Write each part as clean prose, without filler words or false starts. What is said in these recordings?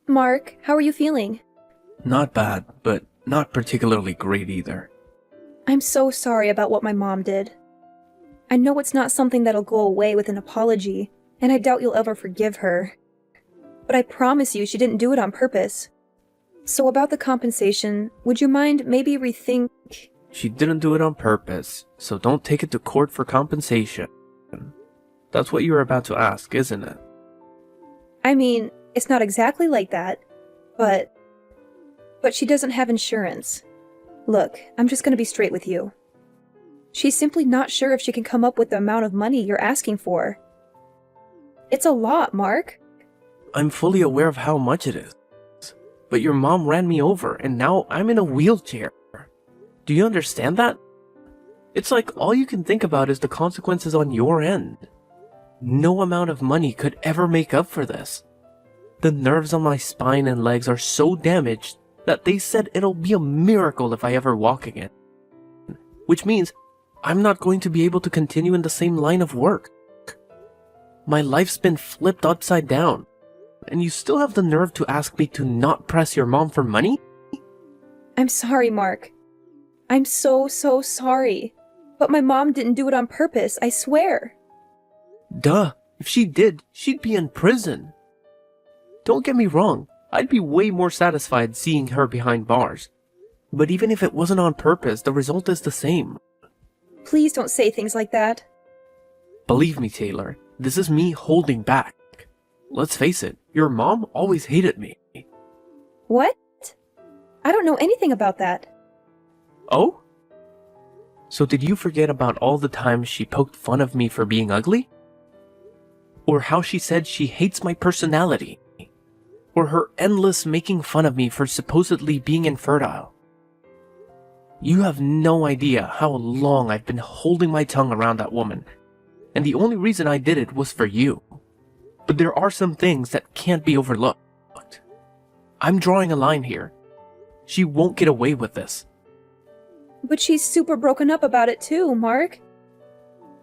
Mark, how are you feeling? Not bad, but not particularly great either. I'm so sorry about what my mom did. I know it's not something that'll go away with an apology, and I doubt you'll ever forgive her. But I promise you she didn't do it on purpose. So about the compensation, would you mind maybe rethink... She didn't do it on purpose, so don't take it to court for compensation. That's what you're about to ask, isn't it? I mean, it's not exactly like that, but she doesn't have insurance. Look, I'm just gonna be straight with you. She's simply not sure if she can come up with the amount of money you're asking for. It's a lot, Mark. I'm fully aware of how much it is. But your mom ran me over, and now I'm in a wheelchair. Do you understand that? It's like all you can think about is the consequences on your end. No amount of money could ever make up for this. The nerves on my spine and legs are so damaged that they said it'll be a miracle if I ever walk again. Which means I'm not going to be able to continue in the same line of work. My life's been flipped upside down, and you still have the nerve to ask me to not press your mom for money? I'm sorry, Mark. I'm so sorry. But my mom didn't do it on purpose, I swear. Duh, if she did, she'd be in prison. Don't get me wrong, I'd be way more satisfied seeing her behind bars. But even if it wasn't on purpose, the result is the same. Please don't say things like that. Believe me, Taylor, this is me holding back. Let's face it, your mom always hated me. What? I don't know anything about that. Oh? So did you forget about all the times she poked fun of me for being ugly? Or how she said she hates my personality? Or her endless making fun of me for supposedly being infertile? You have no idea how long I've been holding my tongue around that woman, and the only reason I did it was for you. But there are some things that can't be overlooked. I'm drawing a line here. She won't get away with this. But she's super broken up about it too, Mark.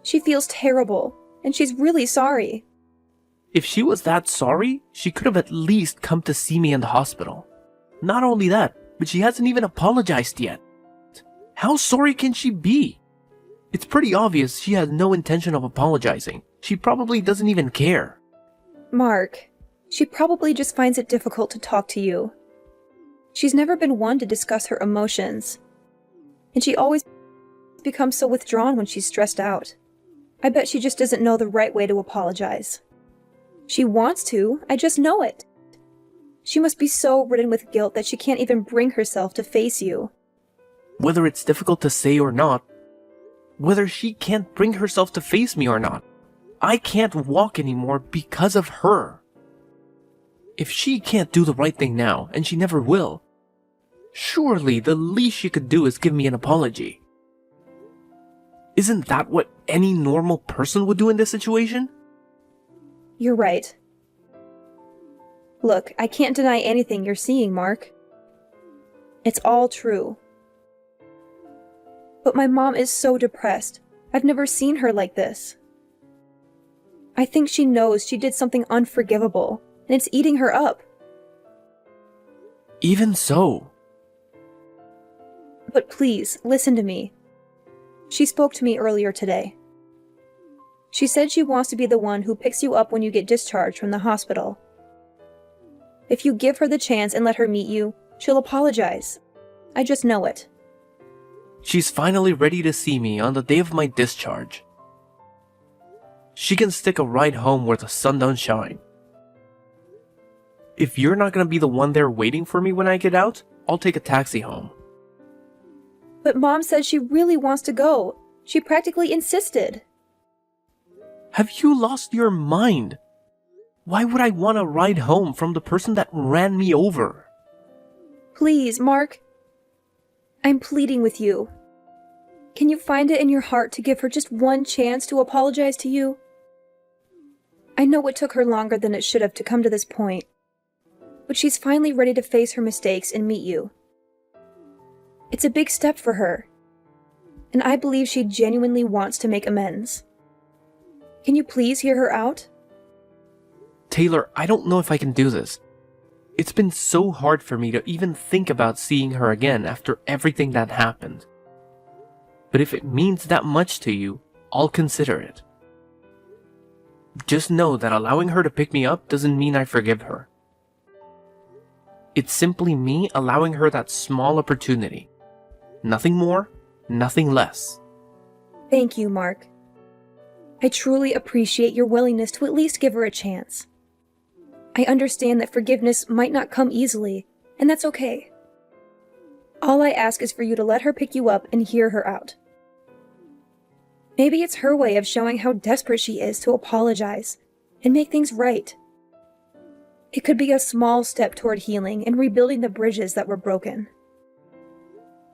She feels terrible, and she's really sorry. If she was that sorry, she could have at least come to see me in the hospital. Not only that, but she hasn't even apologized yet. How sorry can she be? It's pretty obvious she has no intention of apologizing. She probably doesn't even care. Mark, she probably just finds it difficult to talk to you. She's never been one to discuss her emotions. And she always becomes so withdrawn when she's stressed out. I bet she just doesn't know the right way to apologize. She wants to, I just know it. She must be so ridden with guilt that she can't even bring herself to face you. Whether it's difficult to say or not, whether she can't bring herself to face me or not, I can't walk anymore because of her. If she can't do the right thing now, and she never will, surely the least she could do is give me an apology. Isn't that what any normal person would do in this situation? You're right. Look, I can't deny anything you're seeing, Mark. It's all true. But my mom is so depressed. I've never seen her like this. I think she knows she did something unforgivable, and it's eating her up. Even so. But please, listen to me. She spoke to me earlier today. She said she wants to be the one who picks you up when you get discharged from the hospital. If you give her the chance and let her meet you, she'll apologize. I just know it. She's finally ready to see me on the day of my discharge. She can stick a ride home where the sun don't shine. If you're not gonna be the one there waiting for me when I get out, I'll take a taxi home. But Mom says she really wants to go. She practically insisted. Have you lost your mind? Why would I want to ride home from the person that ran me over? Please, Mark. I'm pleading with you. Can you find it in your heart to give her just one chance to apologize to you? I know it took her longer than it should have to come to this point, but she's finally ready to face her mistakes and meet you. It's a big step for her, and I believe she genuinely wants to make amends. Can you please hear her out? Taylor, I don't know if I can do this. It's been so hard for me to even think about seeing her again after everything that happened. But if it means that much to you, I'll consider it. Just know that allowing her to pick me up doesn't mean I forgive her. It's simply me allowing her that small opportunity. Nothing more, nothing less. Thank you, Mark. I truly appreciate your willingness to at least give her a chance. I understand that forgiveness might not come easily, and that's okay. All I ask is for you to let her pick you up and hear her out. Maybe it's her way of showing how desperate she is to apologize and make things right. It could be a small step toward healing and rebuilding the bridges that were broken.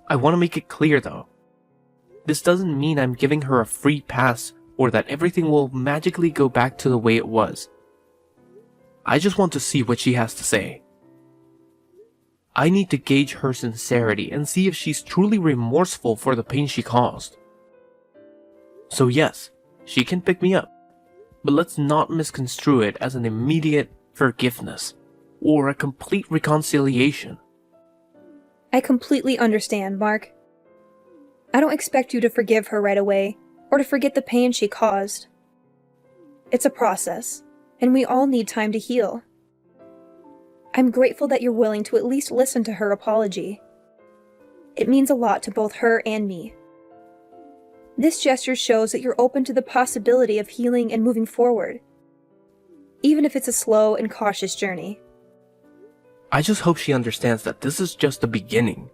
I want to make it clear though. This doesn't mean I'm giving her a free pass or that everything will magically go back to the way it was. I just want to see what she has to say. I need to gauge her sincerity and see if she's truly remorseful for the pain she caused. So yes, she can pick me up, but let's not misconstrue it as an immediate forgiveness or a complete reconciliation. I completely understand, Mark. I don't expect you to forgive her right away or to forget the pain she caused. It's a process, and we all need time to heal. I'm grateful that you're willing to at least listen to her apology. It means a lot to both her and me. This gesture shows that you're open to the possibility of healing and moving forward, even if it's a slow and cautious journey. I just hope she understands that this is just the beginning.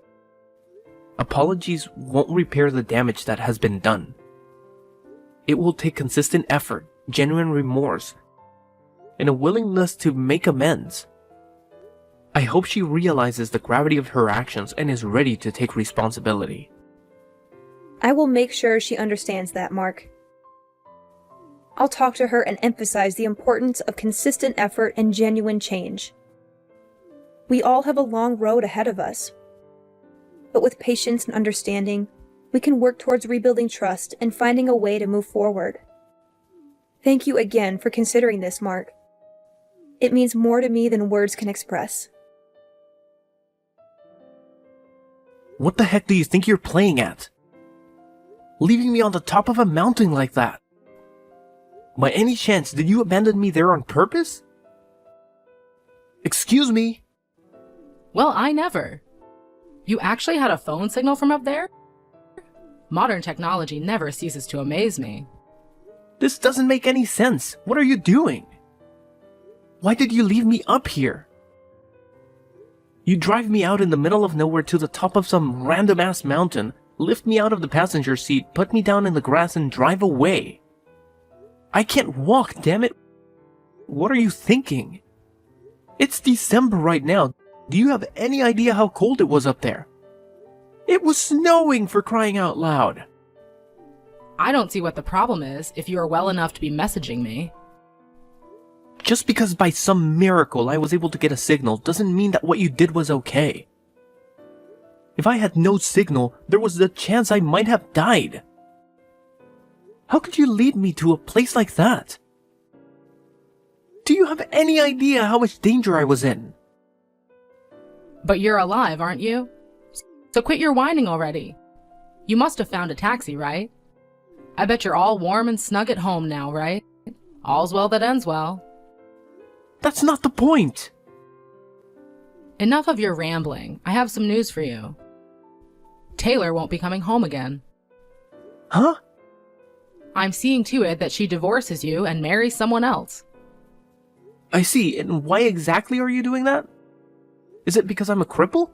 Apologies won't repair the damage that has been done. It will take consistent effort, genuine remorse, and a willingness to make amends. I hope she realizes the gravity of her actions and is ready to take responsibility. I will make sure she understands that, Mark. I'll talk to her and emphasize the importance of consistent effort and genuine change. We all have a long road ahead of us, but with patience and understanding, we can work towards rebuilding trust and finding a way to move forward. Thank you again for considering this, Mark. It means more to me than words can express. What the heck do you think you're playing at? Leaving me on the top of a mountain like that? By any chance, did you abandon me there on purpose? Excuse me? Well, I never. You actually had a phone signal from up there? Modern technology never ceases to amaze me. This doesn't make any sense. What are you doing? Why did you leave me up here? You drive me out in the middle of nowhere to the top of some random-ass mountain, lift me out of the passenger seat, put me down in the grass, and drive away. I can't walk, damn it. What are you thinking? It's December right now. Do you have any idea how cold it was up there? It was snowing, for crying out loud. I don't see what the problem is if you are well enough to be messaging me. Just because by some miracle I was able to get a signal doesn't mean that what you did was okay. If I had no signal, there was the chance I might have died. How could you lead me to a place like that? Do you have any idea how much danger I was in? But you're alive, aren't you? So quit your whining already. You must have found a taxi, right? I bet you're all warm and snug at home now, right? All's well that ends well. That's not the point. Enough of your rambling. I have some news for you. Taylor won't be coming home again. Huh? I'm seeing to it that she divorces you and marries someone else. I see, and why exactly are you doing that? Is it because I'm a cripple?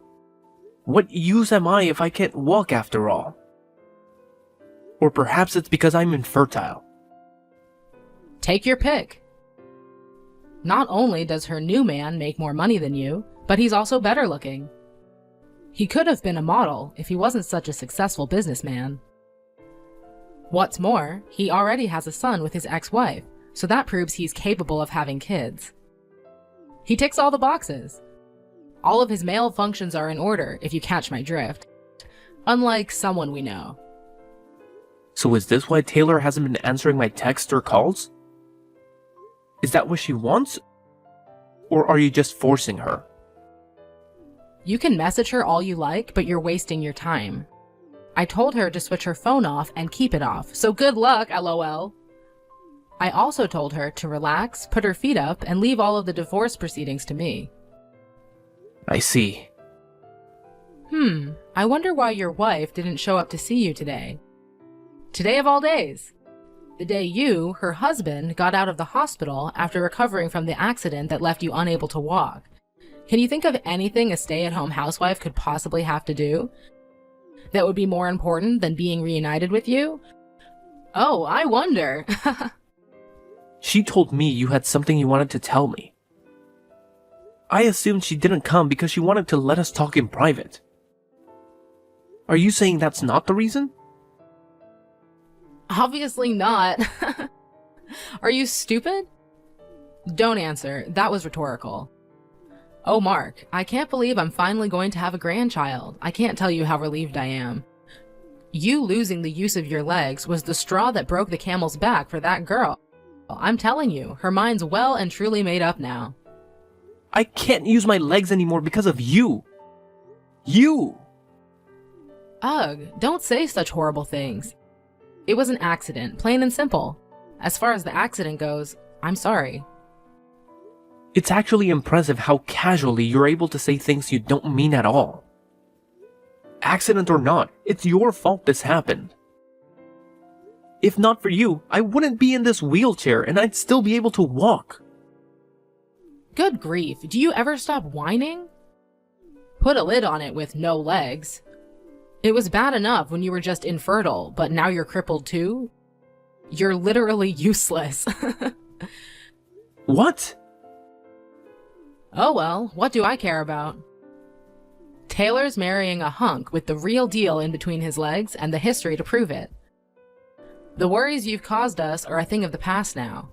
What use am I if I can't walk after all? Or perhaps it's because I'm infertile. Take your pick. Not only does her new man make more money than you, but he's also better looking. He could have been a model if he wasn't such a successful businessman. What's more, he already has a son with his ex-wife, so that proves he's capable of having kids. He ticks all the boxes. All of his male functions are in order, if you catch my drift. Unlike someone we know. So is this why Taylor hasn't been answering my texts or calls? Is that what she wants? Or are you just forcing her? You can message her all you like, but you're wasting your time. I told her to switch her phone off and keep it off, so good luck, LOL. I also told her to relax, put her feet up, and leave all of the divorce proceedings to me. I see. I wonder why your wife didn't show up to see you today. Today of all days. The day you, her husband, got out of the hospital after recovering from the accident that left you unable to walk. Can you think of anything a stay-at-home housewife could possibly have to do that would be more important than being reunited with you? Oh, I wonder. She told me you had something you wanted to tell me. I assumed she didn't come because she wanted to let us talk in private. Are you saying that's not the reason? Obviously not. Are you stupid? Don't answer. That was rhetorical. Oh, Mark, I can't believe I'm finally going to have a grandchild. I can't tell you how relieved I am. You losing the use of your legs was the straw that broke the camel's back for that girl. I'm telling you, her mind's well and truly made up now. I can't use my legs anymore because of you. You! Ugh, don't say such horrible things. It was an accident, plain and simple. As far as the accident goes, I'm sorry. It's actually impressive how casually you're able to say things you don't mean at all. Accident or not, it's your fault this happened. If not for you, I wouldn't be in this wheelchair and I'd still be able to walk. Good grief, do you ever stop whining? Put a lid on it with no legs. It was bad enough when you were just infertile, but now you're crippled too? You're literally useless. What? Oh well, what do I care about? Taylor's marrying a hunk with the real deal in between his legs and the history to prove it. The worries you've caused us are a thing of the past now.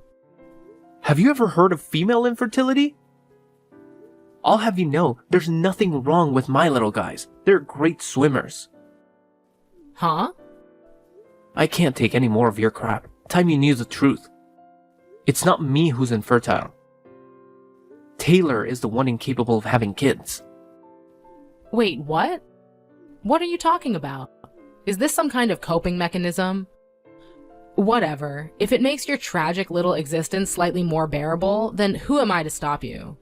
Have you ever heard of female infertility? I'll have you know, there's nothing wrong with my little guys. They're great swimmers. Huh? I can't take any more of your crap. Time you knew the truth. It's not me who's infertile. Taylor is the one incapable of having kids. Wait, what? What are you talking about? Is this some kind of coping mechanism? Whatever. If it makes your tragic little existence slightly more bearable, then who am I to stop you?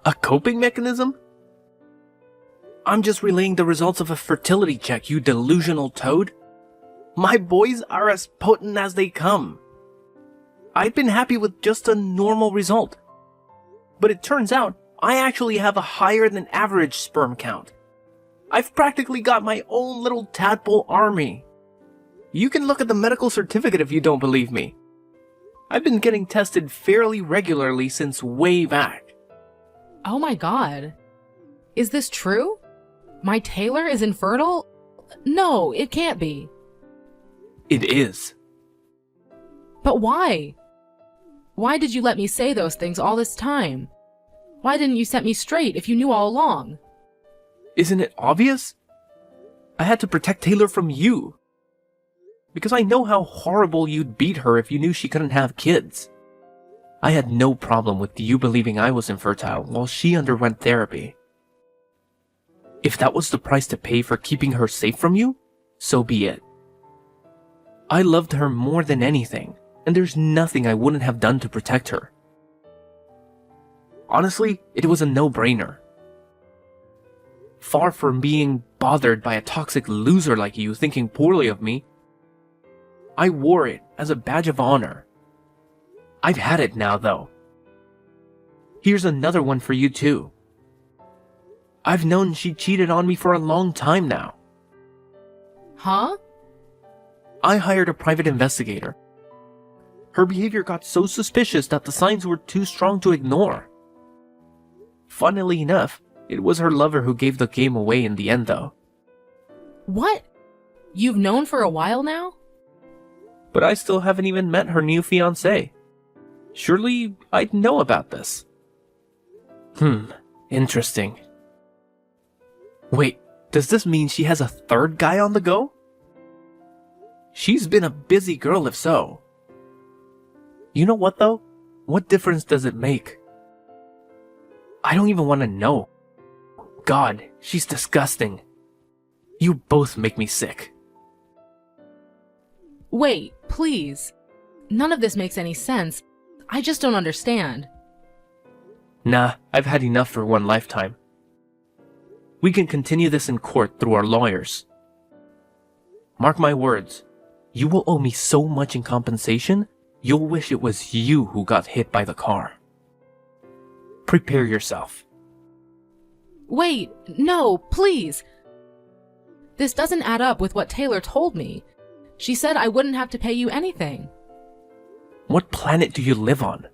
A coping mechanism? I'm just relaying the results of a fertility check, you delusional toad. My boys are as potent as they come. I've been happy with just a normal result. But it turns out, I actually have a higher than average sperm count. I've practically got my own little tadpole army. You can look at the medical certificate if you don't believe me. I've been getting tested fairly regularly since way back. Oh my god. Is this true? My Taylor is infertile? No, it can't be. It is. But why? Why did you let me say those things all this time? Why didn't you set me straight if you knew all along? Isn't it obvious? I had to protect Taylor from you. Because I know how horrible you'd beat her if you knew she couldn't have kids. I had no problem with you believing I was infertile while she underwent therapy. If that was the price to pay for keeping her safe from you, so be it. I loved her more than anything, and there's nothing I wouldn't have done to protect her. Honestly, it was a no-brainer. Far from being bothered by a toxic loser like you thinking poorly of me, I wore it as a badge of honor. I've had it now, though. Here's another one for you, too. I've known she cheated on me for a long time now. Huh? I hired a private investigator. Her behavior got so suspicious that the signs were too strong to ignore. Funnily enough, it was her lover who gave the game away in the end, though. What? You've known for a while now? But I still haven't even met her new fiancé. Surely I'd know about this. Interesting. Wait, does this mean she has a third guy on the go? She's been a busy girl if so. You know what though? What difference does it make? I don't even want to know. God, she's disgusting. You both make me sick. Wait, please. None of this makes any sense. I just don't understand. Nah, I've had enough for one lifetime. We can continue this in court through our lawyers. Mark my words, you will owe me so much in compensation, you'll wish it was you who got hit by the car. Prepare yourself. Wait, no, please. This doesn't add up with what Taylor told me. She said I wouldn't have to pay you anything. What planet do you live on?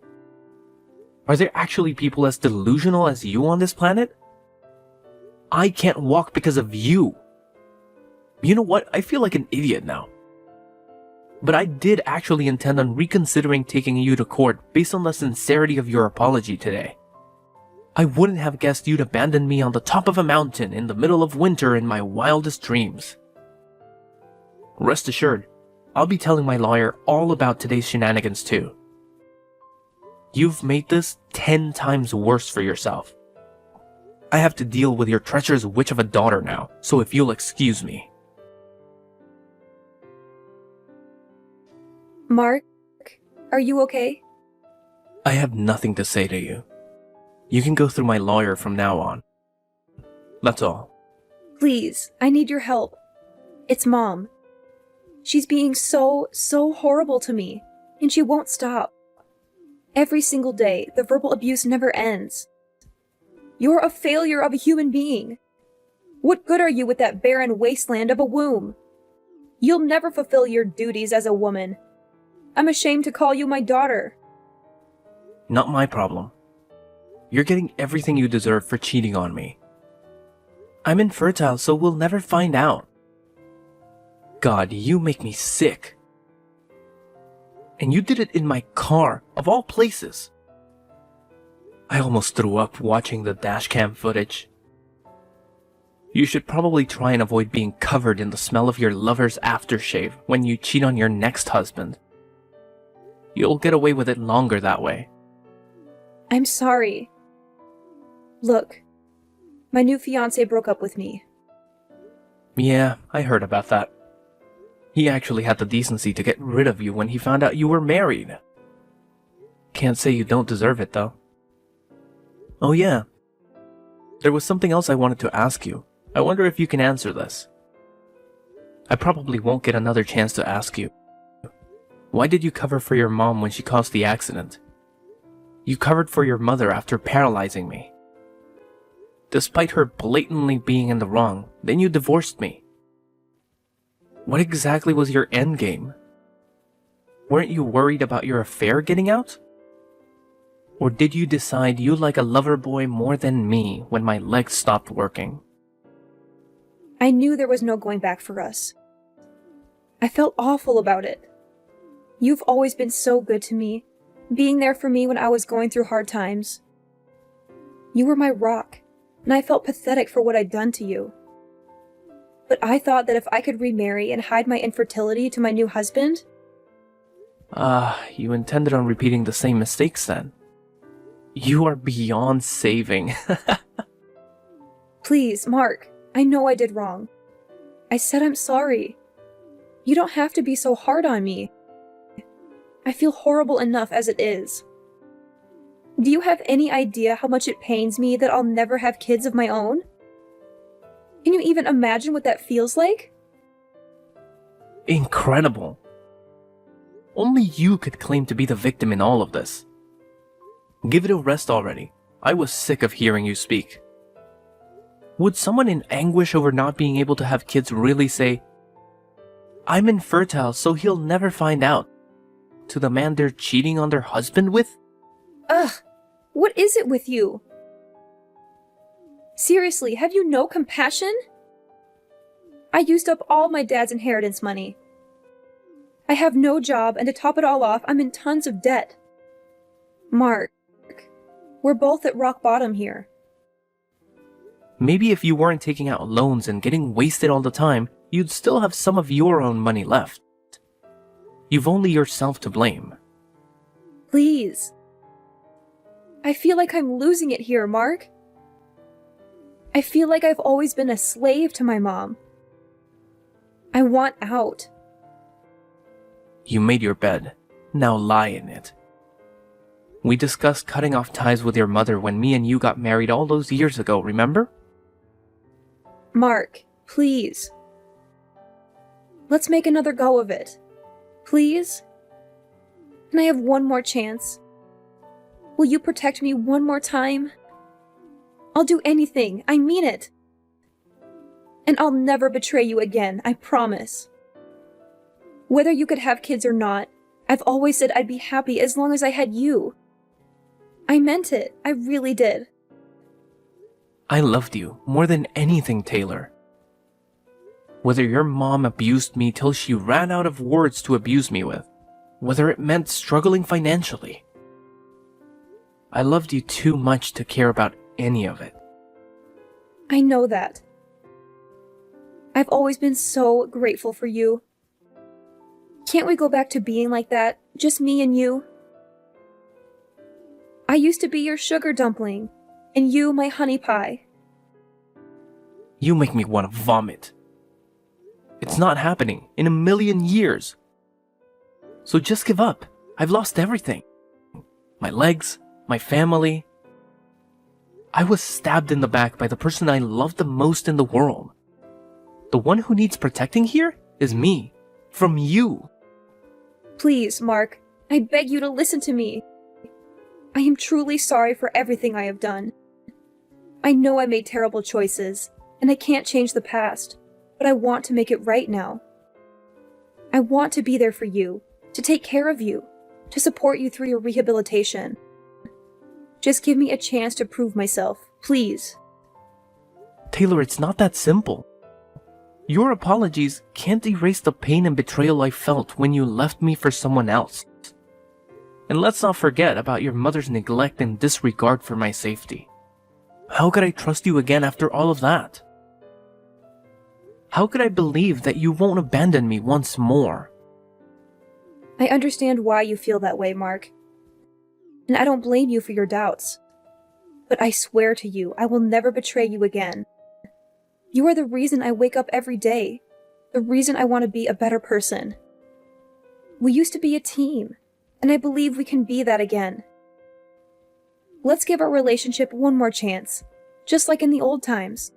Are there actually people as delusional as you on this planet? I can't walk because of you. You know what? I feel like an idiot now. But I did actually intend on reconsidering taking you to court based on the sincerity of your apology today. I wouldn't have guessed you'd abandon me on the top of a mountain in the middle of winter in my wildest dreams. Rest assured, I'll be telling my lawyer all about today's shenanigans too. You've made this 10 times worse for yourself. I have to deal with your treacherous witch of a daughter now, so if you'll excuse me. Mark, are you okay? I have nothing to say to you. You can go through my lawyer from now on. That's all. Please, I need your help. It's Mom. She's being so horrible to me, and she won't stop. Every single day, the verbal abuse never ends. You're a failure of a human being. What good are you with that barren wasteland of a womb? You'll never fulfill your duties as a woman. I'm ashamed to call you my daughter. Not my problem. You're getting everything you deserve for cheating on me. I'm infertile, so we'll never find out. God, you make me sick. And you did it in my car, of all places. I almost threw up watching the dashcam footage. You should probably try and avoid being covered in the smell of your lover's aftershave when you cheat on your next husband. You'll get away with it longer that way. I'm sorry. Look, my new fiancé broke up with me. Yeah, I heard about that. He actually had the decency to get rid of you when he found out you were married. Can't say you don't deserve it, though. Oh yeah. There was something else I wanted to ask you. I wonder if you can answer this. I probably won't get another chance to ask you. Why did you cover for your mom when she caused the accident? You covered for your mother after paralyzing me. Despite her blatantly being in the wrong, then you divorced me. What exactly was your endgame? Weren't you worried about your affair getting out? Or did you decide you like a lover boy more than me when my legs stopped working? I knew there was no going back for us. I felt awful about it. You've always been so good to me, being there for me when I was going through hard times. You were my rock, and I felt pathetic for what I'd done to you. But I thought that if I could remarry and hide my infertility to my new husband... You intended on repeating the same mistakes then. You are beyond saving. Please, Mark, I know I did wrong. I said I'm sorry. You don't have to be so hard on me. I feel horrible enough as it is. Do you have any idea how much it pains me that I'll never have kids of my own? Can you even imagine what that feels like? Incredible. Only you could claim to be the victim in all of this. Give it a rest already. I was sick of hearing you speak. Would someone in anguish over not being able to have kids really say, "I'm infertile, so he'll never find out," to the man they're cheating on their husband with? Ugh, what is it with you? Seriously, have you no compassion? I used up all my dad's inheritance money. I have no job, and to top it all off, I'm in tons of debt. Mark, we're both at rock bottom here. Maybe if you weren't taking out loans and getting wasted all the time, you'd still have some of your own money left. You've only yourself to blame. Please. I feel like I'm losing it here, Mark. I feel like I've always been a slave to my mom. I want out. You made your bed. Now lie in it. We discussed cutting off ties with your mother when me and you got married all those years ago, remember? Mark, please. Let's make another go of it. Please? Can I have one more chance? Will you protect me one more time? I'll do anything, I mean it. And I'll never betray you again, I promise. Whether you could have kids or not, I've always said I'd be happy as long as I had you. I meant it, I really did. I loved you more than anything, Taylor. Whether your mom abused me till she ran out of words to abuse me with, whether it meant struggling financially, I loved you too much to care about any of it. I know that. I've always been so grateful for you. Can't we go back to being like that, just me and you? I used to be your sugar dumpling, and you my honey pie. You make me want to vomit. It's not happening in a million years. So just give up. I've lost everything. My legs, my family. I was stabbed in the back by the person I loved the most in the world. The one who needs protecting here is me. From you. Please, Mark, I beg you to listen to me. I am truly sorry for everything I have done. I know I made terrible choices, and I can't change the past, but I want to make it right now. I want to be there for you, to take care of you, to support you through your rehabilitation. Just give me a chance to prove myself, please. Taylor, it's not that simple. Your apologies can't erase the pain and betrayal I felt when you left me for someone else. And let's not forget about your mother's neglect and disregard for my safety. How could I trust you again after all of that? How could I believe that you won't abandon me once more? I understand why you feel that way, Mark. And I don't blame you for your doubts. But I swear to you, I will never betray you again. You are the reason I wake up every day. The reason I want to be a better person. We used to be a team, and I believe we can be that again. Let's give our relationship one more chance, just like in the old times.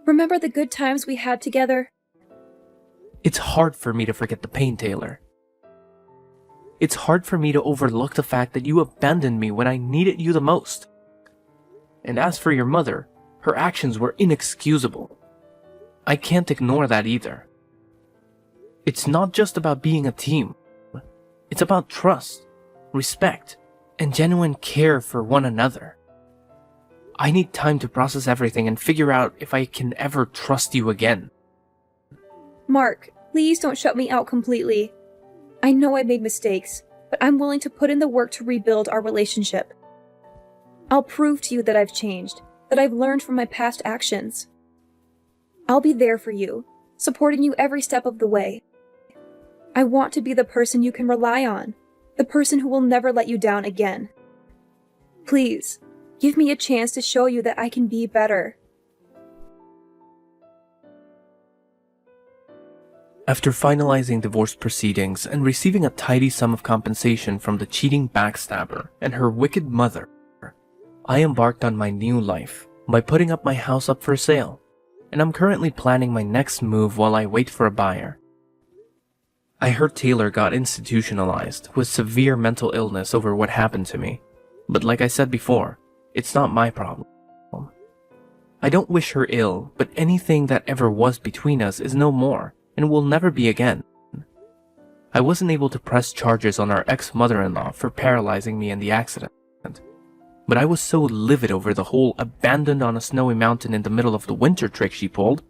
Remember the good times we had together? It's hard for me to forget the pain, Taylor. It's hard for me to overlook the fact that you abandoned me when I needed you the most. And as for your mother, her actions were inexcusable. I can't ignore that either. It's not just about being a team. It's about trust, respect, and genuine care for one another. I need time to process everything and figure out if I can ever trust you again. Mark, please don't shut me out completely. I know I made mistakes, but I'm willing to put in the work to rebuild our relationship. I'll prove to you that I've changed, that I've learned from my past actions. I'll be there for you, supporting you every step of the way. I want to be the person you can rely on, the person who will never let you down again. Please, give me a chance to show you that I can be better. After finalizing divorce proceedings and receiving a tidy sum of compensation from the cheating backstabber and her wicked mother, I embarked on my new life by putting up my house up for sale, and I'm currently planning my next move while I wait for a buyer. I heard Taylor got institutionalized with severe mental illness over what happened to me, but like I said before, it's not my problem. I don't wish her ill, but anything that ever was between us is no more and will never be again. I wasn't able to press charges on our ex-mother-in-law for paralyzing me in the accident, but I was so livid over the whole abandoned on a snowy mountain in the middle of the winter trick she pulled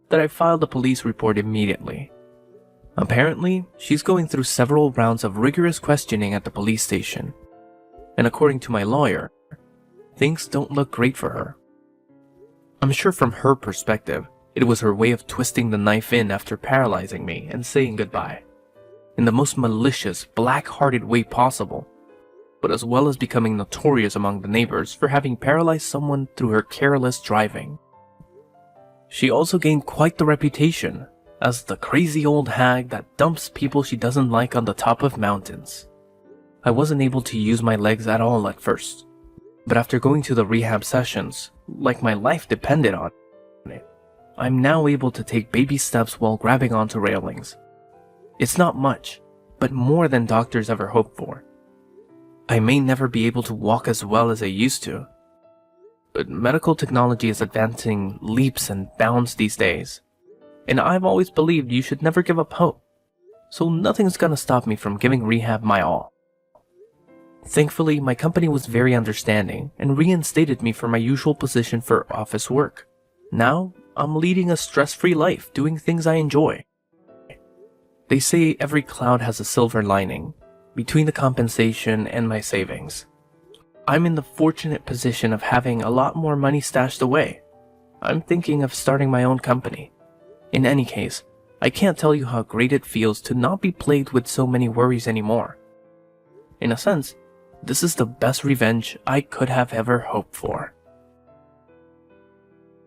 that I filed a police report immediately. Apparently, she's going through several rounds of rigorous questioning at the police station, and according to my lawyer, things don't look great for her. I'm sure from her perspective, it was her way of twisting the knife in after paralyzing me and saying goodbye, in the most malicious, black-hearted way possible. but as well as becoming notorious among the neighbors for having paralyzed someone through her careless driving. She also gained quite the reputation as the crazy old hag that dumps people she doesn't like on the top of mountains. I wasn't able to use my legs at all at first, but after going to the rehab sessions, like my life depended on it, I'm now able to take baby steps while grabbing onto railings. It's not much, but more than doctors ever hoped for. I may never be able to walk as well as I used to, but medical technology is advancing leaps and bounds these days, and I've always believed you should never give up hope, so nothing's gonna stop me from giving rehab my all. Thankfully, my company was very understanding and reinstated me for my usual position for office work. Now, I'm leading a stress-free life, doing things I enjoy. They say every cloud has a silver lining, between the compensation and my savings. I'm in the fortunate position of having a lot more money stashed away. I'm thinking of starting my own company. In any case, I can't tell you how great it feels to not be plagued with so many worries anymore. In a sense, this is the best revenge I could have ever hoped for.